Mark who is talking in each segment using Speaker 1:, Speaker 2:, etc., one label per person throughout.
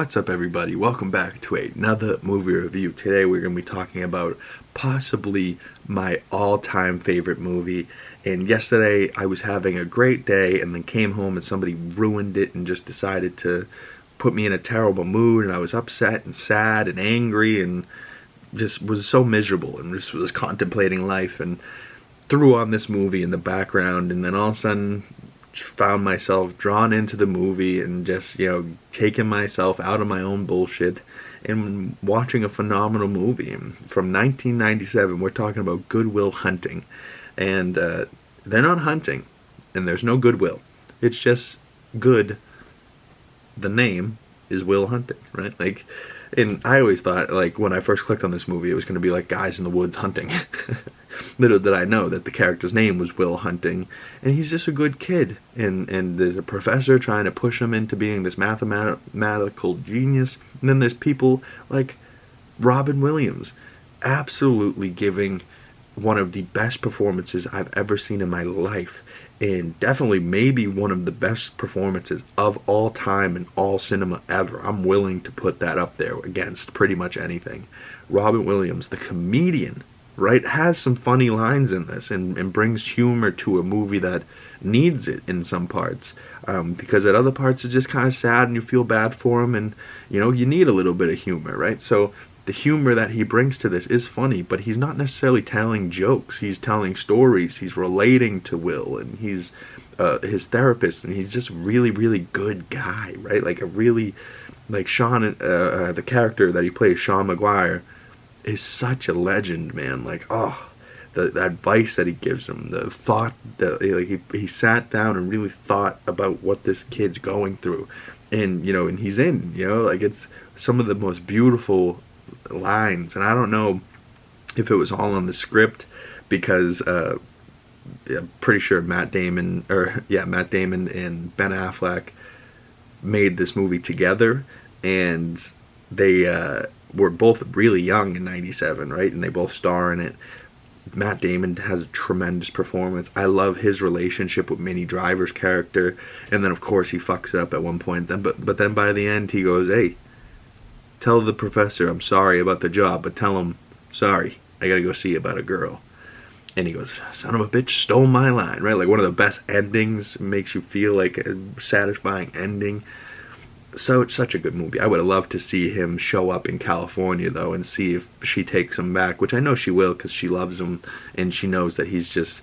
Speaker 1: What's up, everybody? Welcome back to another movie review. Today we're going to be talking about possibly my all-time favorite movie. And yesterday I was having a great day and then came home and somebody ruined it and just decided to put me in a terrible mood, and I was upset and sad and angry and just was so miserable and just was contemplating life and threw on this movie in the background, and then all of a sudden found myself drawn into the movie and just, taking myself out of my own bullshit and watching a phenomenal movie from 1997. We're talking about Good Will Hunting, and they're not hunting, and there's no goodwill. It's just good. The name is Will Hunting, right? And I always thought, when I first clicked on this movie, it was going to be like guys in the woods hunting. Little did I know that the character's name was Will Hunting, and he's just a good kid. And there's a professor trying to push him into being this mathematical genius. And then there's people like Robin Williams, absolutely giving one of the best performances I've ever seen in my life. And definitely maybe one of the best performances of all time in all cinema ever. I'm willing to put that up there against pretty much anything. Robin Williams, the comedian, right, has some funny lines in this and brings humor to a movie that needs it in some parts. Because at other parts it's just kind of sad and you feel bad for him, and you need a little bit of humor, right? So the humor that he brings to this is funny, but he's not necessarily telling jokes. He's telling stories. He's relating to Will, and he's his therapist, and he's just really, really good guy, right? Sean, the character that he plays, Sean McGuire, is such a legend, man. The advice that he gives him, the thought that he sat down and really thought about what this kid's going through, and and he's in, it's some of the most beautiful lines. And I don't know if it was all on the script, because I'm pretty sure Matt Damon and Ben Affleck made this movie together, and they were both really young in '97, right? And they both star in it. Matt Damon has a tremendous performance. I love his relationship with Minnie Driver's character, and then of course he fucks it up at one point. But then by the end he goes, "Hey, tell the professor I'm sorry about the job, but tell him, sorry, I gotta go see about a girl." And he goes, "Son of a bitch, stole my line," right? Like one of the best endings, makes you feel like a satisfying ending. So it's such a good movie. I would have loved to see him show up in California, though, and see if she takes him back, which I know she will, because she loves him, and she knows that he's just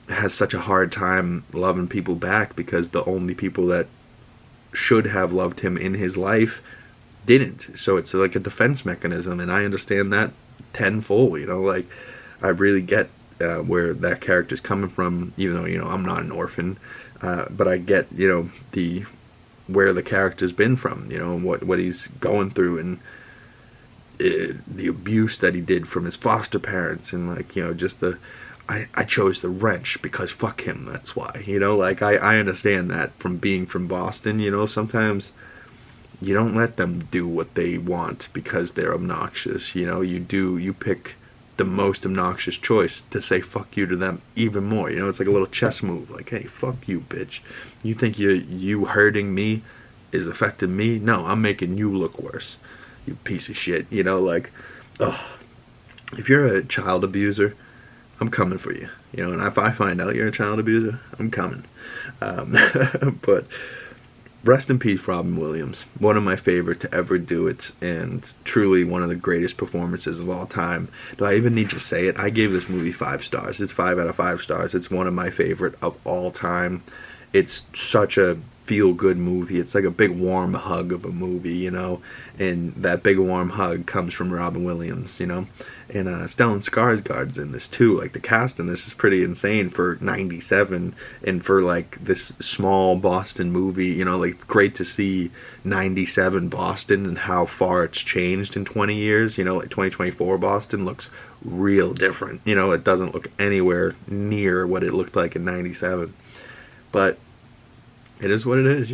Speaker 1: has such a hard time loving people back, because the only people that should have loved him in his life didn't. So it's like a defense mechanism, and I understand that tenfold. I really get where that character's coming from, even though I'm not an orphan, but I get where the character's been from, and what he's going through, and the abuse that he did from his foster parents, and I chose the wrench because fuck him, that's why. I understand that from being from Boston. Sometimes you don't let them do what they want because they're obnoxious. You pick the most obnoxious choice to say fuck you to them even more. It's like a little chess move. Like, hey, fuck you, bitch. You think you hurting me is affecting me? No, I'm making you look worse, you piece of shit. If you're a child abuser, I'm coming for you. And if I find out you're a child abuser, I'm coming. But rest in peace, Robin Williams. One of my favorite to ever do it, and truly one of the greatest performances of all time. Do I even need to say it? I gave this movie 5 stars. It's 5 out of 5 stars. It's one of my favorite of all time. It's such a feel-good movie. It's like a big warm hug of a movie, and that big warm hug comes from Robin Williams, and Stellan Skarsgard's in this too. The cast in this is pretty insane for '97, and for this small Boston movie. Great to see '97 Boston and how far it's changed in 20 years. 2024 Boston looks real different. It doesn't look anywhere near what it looked like in '97, but it is what it is.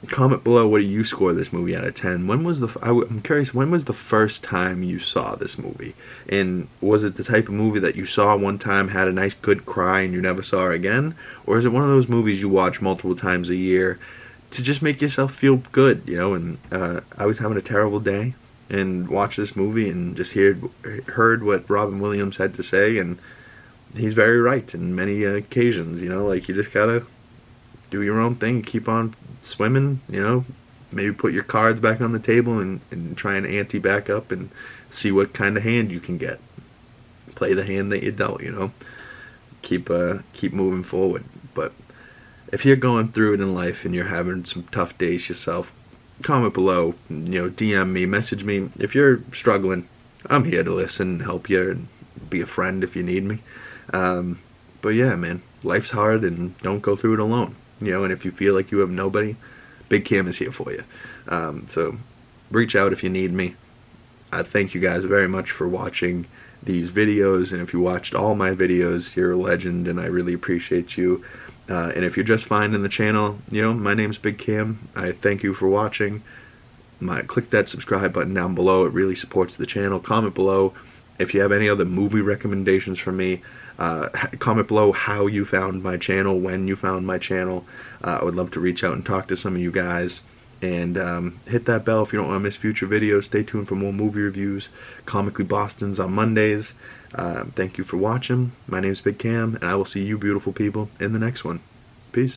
Speaker 1: Comment below, what do you score this movie out of 10? I'm curious, when was the first time you saw this movie? And was it the type of movie that you saw one time, had a nice good cry, and you never saw it again? Or is it one of those movies you watch multiple times a year to just make yourself feel good, you know. And I was having a terrible day and watched this movie and just heard what Robin Williams had to say, and he's very right in many occasions, you know. Like, you just gotta do your own thing, keep on swimming, you know. Maybe put your cards back on the table and try and ante back up and see what kind of hand you can get. Play the hand that you dealt, you know. Keep moving forward. But if you're going through it in life and you're having some tough days yourself, comment below, you know, DM me, message me. If you're struggling, I'm here to listen and help you and be a friend if you need me. But yeah, man, life's hard, and don't go through it alone, you know. And if you feel like you have nobody, Big Cam is here for you. So reach out if you need me. I thank you guys very much for watching these videos, and if you watched all my videos, you're a legend, and I really appreciate you. And if you're just finding the channel, you know, my name's Big Cam. I thank you for watching. Click that subscribe button down below. It really supports the channel. Comment below if you have any other movie recommendations for me. Comment below how you found my channel, when you found my channel. I would love to reach out and talk to some of you guys. And hit that bell if you don't want to miss future videos. Stay tuned for more movie reviews. Comically Boston's on Mondays. Thank you for watching. My name's Big Cam, and I will see you beautiful people in the next one.